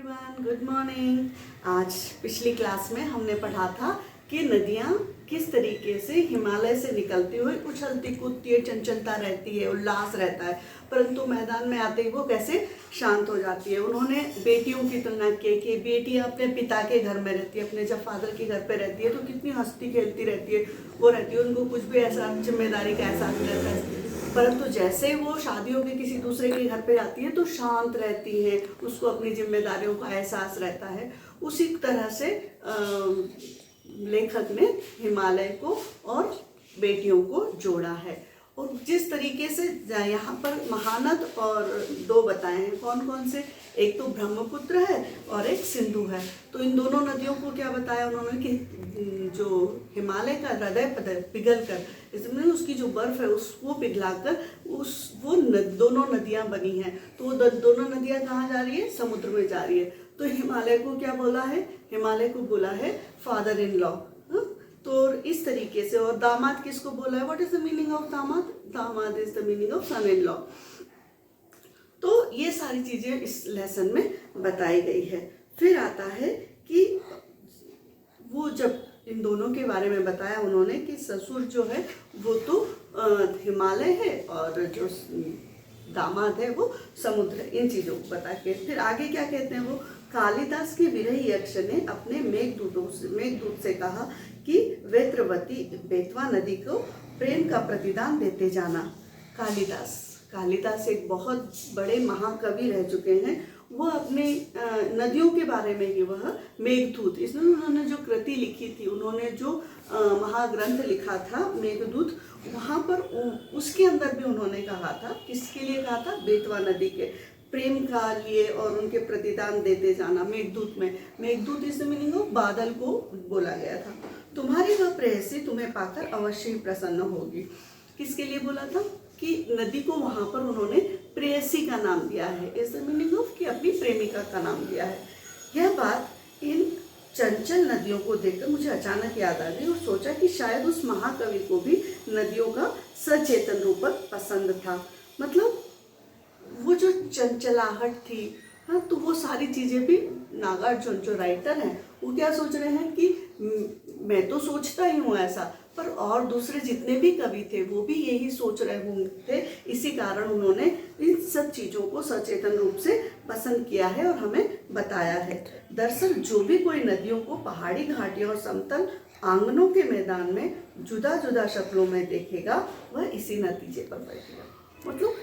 Everyone, good morning. आज पिछली class में हमने पढ़ा था कि नदियाँ किस तरीके से हिमालय से निकलती हुई उछलती कूदती है, चंचलता रहती है, उल्लास रहता है, परंतु मैदान में आते ही वो कैसे शांत हो जाती है। उन्होंने बेटियों की तुलना की कि बेटियाँ अपने पिता के घर में रहती है, अपने जब फादर के घर पे रहती है तो कितनी हंसती खेलती रहती है, वो रहती है, उनको कुछ भी ऐसा जिम्मेदारी का एहसास रहता है। परंतु जैसे वो शादियों के किसी दूसरे के घर पे जाती है तो शांत रहती है, उसको अपनी जिम्मेदारियों का एहसास रहता है। उसी तरह से लेखक ने हिमालय को और बेटियों को जोड़ा है। और जिस तरीके से यहाँ पर महानद और दो बताए हैं, कौन कौन से, एक तो ब्रह्मपुत्र है और एक सिंधु है। तो इन दोनों नदियों को क्या बताया उन्होंने कि जो हिमालय का हृदय पिघल कर, इसमें उसकी जो बर्फ है उसको पिघलाकर दोनों नदियाँ बनी हैं। तो वो दोनों नदियाँ कहाँ जा रही है? समुद्र में जा रही है। तो हिमालय को क्या बोला है? हिमालय को बोला है फादर इन लॉ। तो इस तरीके से, और दामाद किसको बोला है? What is the meaning of दामाद? दामाद is the meaning of son in law. तो ये सारी चीजें इस लेसन में बताई गई है। फिर आता है कि वो जब इन दोनों के बारे में बताया उन्होंने कि ससुर जो है वो तो हिमालय है और जो दामाद है वो समुद्र है। इन चीजों को बता के फिर आगे क्या कहते हैं वो, कालिदास के विरही यक्ष ने अपने मेघदूत से कहा कि वेत्रवती बेतवा नदी को प्रेम का प्रतिदान देते जाना। कालिदास एक बहुत बड़े महाकवि रह चुके हैं। वो अपने नदियों के बारे में ही, वह मेघदूत, इसमें उन्होंने जो कृति लिखी थी, उन्होंने जो महाग्रंथ लिखा था मेघदूत, वहाँ पर उसके अंदर भी उन्होंने कहा था, किसके लिए कहा था? बेतवा नदी के प्रेम का लिए और उनके प्रतिदान देते जाना। मेघदूत इस मीनिंग ऑफ बादल को बोला गया था। तुम्हारी वह प्रेयसी तुम्हें पाकर अवश्य ही प्रसन्न होगी। किसके लिए बोला था? कि नदी को वहां पर उन्होंने प्रेयसी का नाम दिया है, इज द मीनिंग ऑफ कि अपनी प्रेमिका का नाम दिया है। यह बात इन चंचल नदियों को देखकर मुझे अचानक याद आ गई और सोचा कि शायद उस महाकवि को भी नदियों का सचेतन रूपक पसंद था। मतलब वो जो चंचलाहट थी, हाँ, तो वो सारी चीजें भी नागार्जुन जो राइटर हैं वो क्या सोच रहे हैं कि मैं तो सोचता ही हूँ ऐसा, पर और दूसरे जितने भी कवि थे वो भी यही सोच रहे होंगे। इसी कारण उन्होंने इन सब चीज़ों को सचेतन रूप से पसंद किया है और हमें बताया है। दरअसल जो भी कोई नदियों को पहाड़ी घाटियों और समतल आंगनों के मैदान में जुदा जुदा शक्लों में देखेगा वह इसी नतीजे पर बैठेगा। मतलब